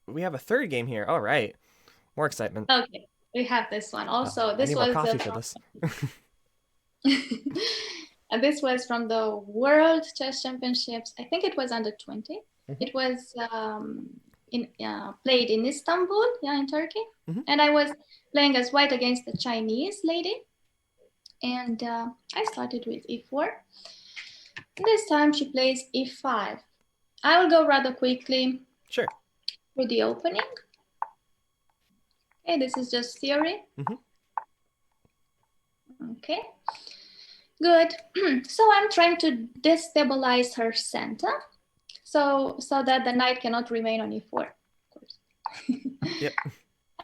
we have a third game here. All right. More excitement. Okay, we have this one. Also, I this need more was coffee for this. and this was from the World Chess Championships. I think it was under 20. Mm-hmm. It was played in Istanbul, yeah, in Turkey. Mm-hmm. And I was playing as white against the Chinese lady. And I started with e4. This time she plays e5. I will go rather quickly Sure. through the opening. Okay, this is just theory. Mm-hmm. Okay, good. So I'm trying to destabilize her center so that the knight cannot remain on e4, of course. Yep.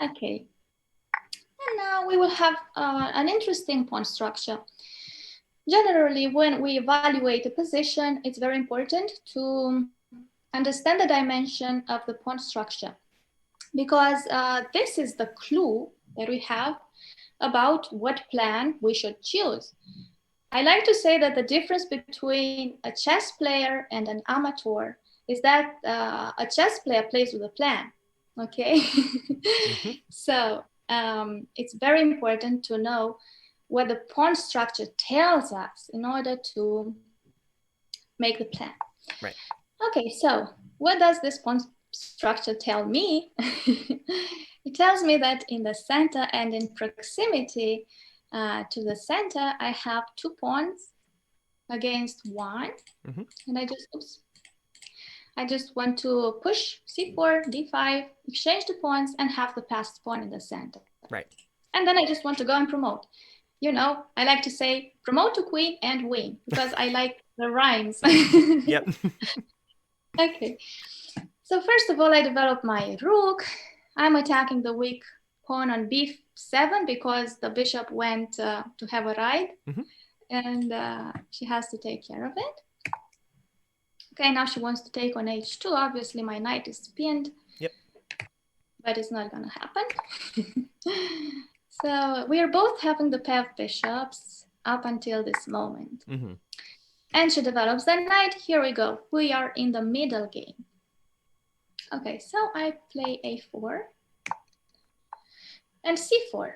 Okay. And now we will have an interesting pawn structure. Generally, when we evaluate a position, it's very important to understand the dimension of the pawn structure, because this is the clue that we have about what plan we should choose. I like to say that the difference between a chess player and an amateur is that a chess player plays with a plan, okay? Mm-hmm. So it's very important to know what the pawn structure tells us in order to make the plan. Right. Okay, so what does this pawn structure tell me? It tells me that in the center and in proximity to the center, I have 2 pawns against 1. Mm-hmm. And I just want to push c4, d5, exchange the pawns, and have the passed pawn in the center. Right. And then I just want to go and promote. You know, I like to say promote to queen and win, because I like the rhymes. Yep. Okay. So first of all, I develop my rook. I'm attacking the weak pawn on b7 because the bishop went to have a ride. Mm-hmm. And she has to take care of it. Okay, now she wants to take on h2. Obviously, my knight is pinned. Yep. But it's not going to happen. So we are both having the pair of bishops up until this moment. Mm-hmm. And she develops the knight. Here we go. We are in the middle game. Okay, so I play a4 and c4.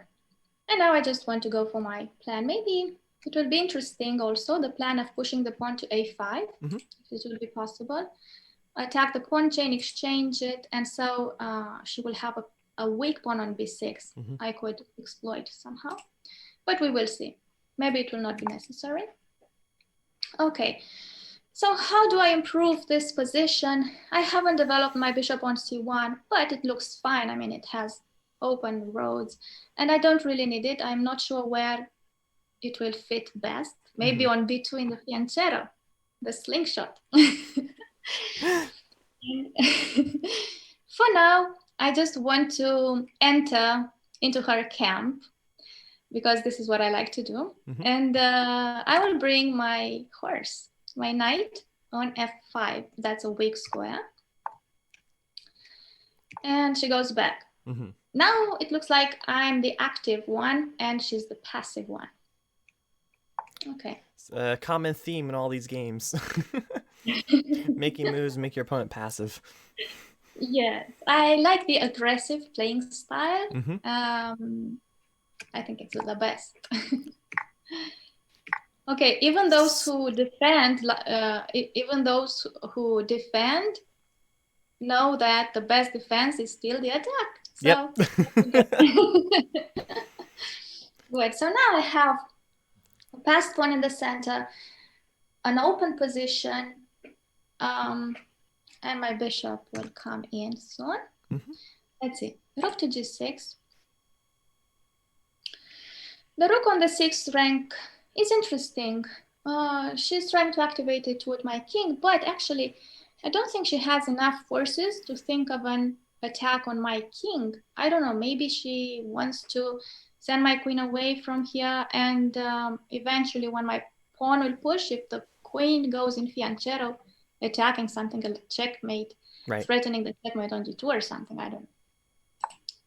And now I just want to go for my plan. Maybe it will be interesting also, the plan of pushing the pawn to a5, mm-hmm. if it will be possible. Attack the pawn chain, exchange it, and so she will have a weak pawn on b6. Mm-hmm. I could exploit somehow, but we will see. Maybe it will not be necessary. Okay, so how do I improve this position? I haven't developed my bishop on c1, but it looks fine. I mean, it has open roads, and I don't really need it. I'm not sure where it will fit best. Maybe Mm-hmm. on b2 in the fianchetto, the slingshot. For now, I just want to enter into her camp because this is what I like to do. Mm-hmm. And I will bring my horse, my knight, on f5. That's a weak square. And she goes back. Mm-hmm. Now it looks like I'm the active one and she's the passive one. Okay. It's a common theme in all these games. Making moves make your opponent passive. Yes, I like the aggressive playing style. Mm-hmm. I think it's the best. Okay, even those who defend, know that the best defense is still the attack. So, yep. Good. So now I have a passed pawn in the center, an open position, and my bishop will come in soon. Mm-hmm. Let's see. Rook to g6. The rook on the 6th rank is interesting. She's trying to activate it with my king, but actually, I don't think she has enough forces to think of an attack on my king. I don't know, maybe she wants to send my queen away from here, and eventually when my pawn will push, if the queen goes in fianchetto, attacking something, a checkmate, Right. threatening the checkmate on d2 or something, I don't know.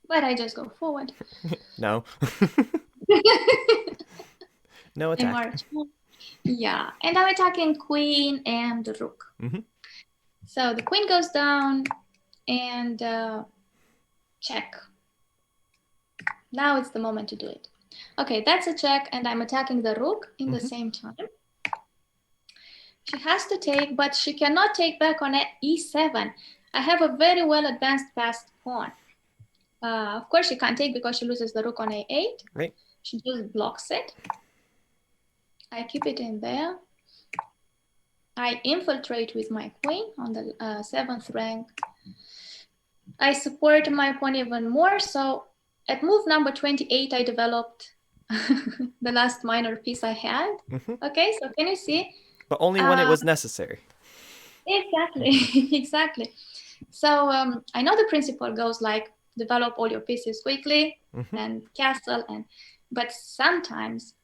But I just go forward. No. No I attack. march. Yeah, and I'm attacking queen and the rook. Mm-hmm. So the queen goes down and check. Now it's the moment to do it. Okay, that's a check, and I'm attacking the rook in the same time. She has to take, but she cannot take back on e7. I have a very well advanced passed pawn. Of course, she can't take because she loses the rook on a8. Right. She just blocks it. I keep it in there. I infiltrate with my queen on the 7th rank. I support my pawn even more. So at move number 28, I developed the last minor piece I had. Okay, so can you see? But only when it was necessary. Exactly, exactly. So I know the principle goes like develop all your pieces quickly and castle, but sometimes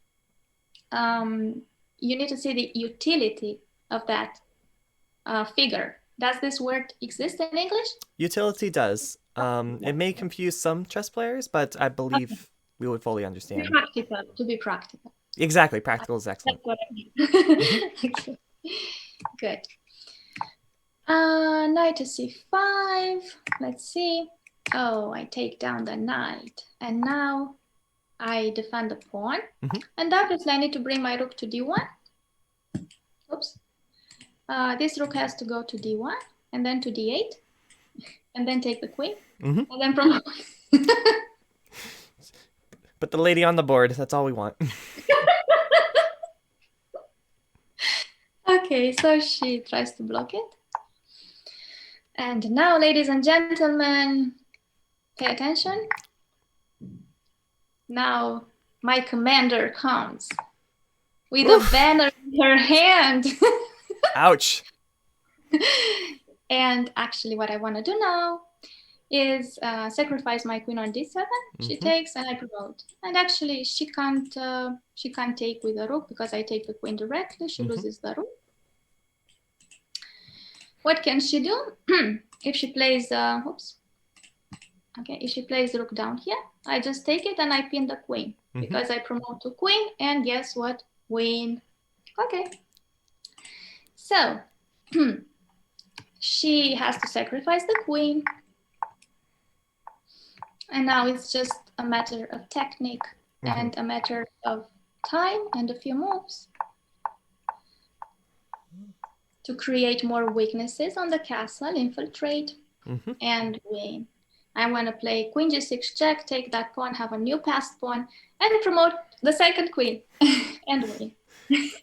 you need to see the utility of that figure. Does this word exist in English? Utility does. It may confuse some chess players, but I believe we would fully understand. To be practical. Exactly. Practical is excellent. That's what I mean. Okay. Good. Knight to c5. Let's see. Oh, I take down the knight. And now I defend the pawn. And obviously I need to bring my rook to d1. Oops. This rook has to go to d1 and then to d8 and then take the queen and then promote. Put the lady on the board. That's all we want. Okay, so she tries to block it. And now, ladies and gentlemen, pay attention. Now, my commander comes with a banner in her hand. Ouch. And actually, what I want to do now is sacrifice my queen on d7. She takes and I promote. And actually, she can't take with the rook because I take the queen directly. She loses the rook. What can she do? If she plays, if she plays the rook down here, I just take it and I pin the queen because I promote to queen, and guess what? Win. Okay. So she has to sacrifice the queen. And now it's just a matter of technique and a matter of time and a few moves to create more weaknesses on the castle, infiltrate, and win. I want to play queen g6 check, take that pawn, have a new passed pawn, and promote the second queen and win.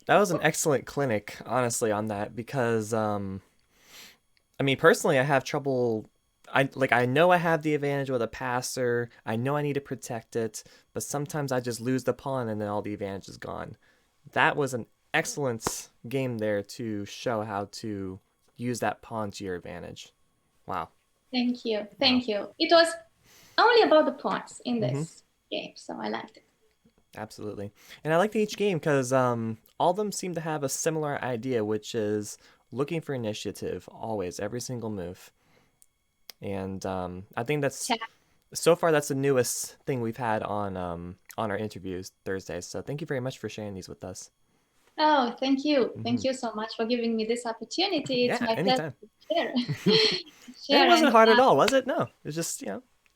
That was an excellent clinic, honestly, on that, because I mean, personally, I have trouble. I know I have the advantage with a passer. I know I need to protect it, but sometimes I just lose the pawn and then all the advantage is gone. That was an excellent game there to show how to use that pawn to your advantage. Wow. Thank you. Thank you. It was only about the pawns in this game, so I liked it. Absolutely. And I liked each game because all of them seem to have a similar idea, which is looking for initiative always, every single move. And I think that's so far that's the newest thing we've had on our interviews Thursdays. So thank you very much for sharing these with us. Oh, thank you. Thank you so much for giving me this opportunity. It's my pleasure to share. It wasn't hard at all, was it? No. It was just,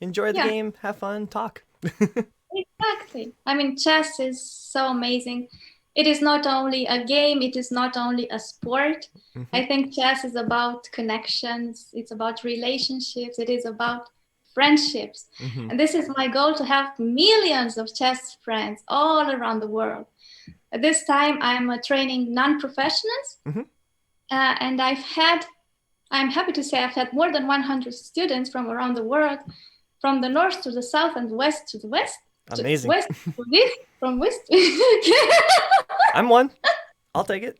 enjoy the game, have fun, talk. Exactly. I mean, chess is so amazing. It is not only a game, it is not only a sport. I think chess is about connections, it's about relationships, it is about friendships. And this is my goal, to have millions of chess friends all around the world. At this time, I'm training non-professionals, and I'm happy to say I've had more than 100 students from around the world, from the north to the south and west to the west. Amazing. West to this, from west. I'm one. I'll take it.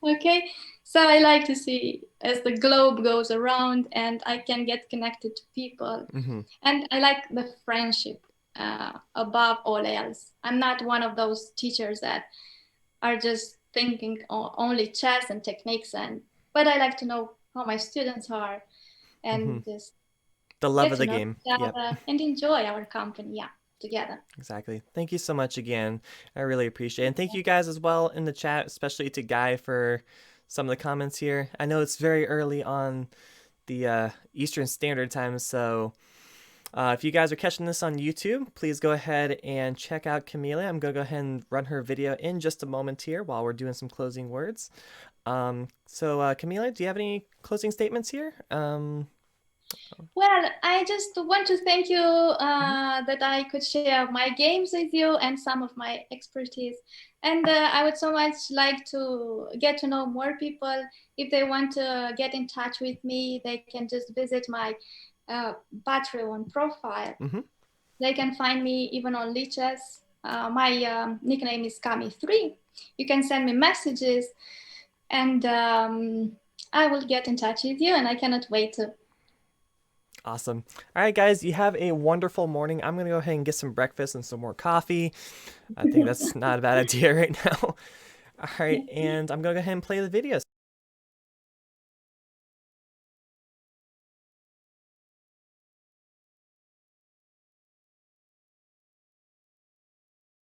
Okay, So I like to see as the globe goes around and I can get connected to people. Hmm. And I like the friendship above all else. I'm not one of those teachers that are just thinking only chess and techniques, but I like to know how my students are Hmm. and just The love get of to the know game. each Yep. other and enjoy our company, yeah, together. Exactly. Thank you so much again. I really appreciate it. And thank you guys as well in the chat, especially to Guy for some of the comments here. I know it's very early on the Eastern Standard Time, so if you guys are catching this on YouTube, please go ahead and check out Camelia. I'm going to go ahead and run her video in just a moment here while we're doing some closing words. Camelia, do you have any closing statements here? Well, I just want to thank you Mhm. that I could share my games with you and some of my expertise. And I would so much like to get to know more people. If they want to get in touch with me, they can just visit my Patreon profile. Mhm. They can find me even on Lichess. My nickname is Kami3. You can send me messages and I will get in touch with you, and I cannot wait to. Awesome. All right, guys, you have a wonderful morning. I'm going to go ahead and get some breakfast and some more coffee. I think that's not a bad idea right now. All right, and I'm going to go ahead and play the video.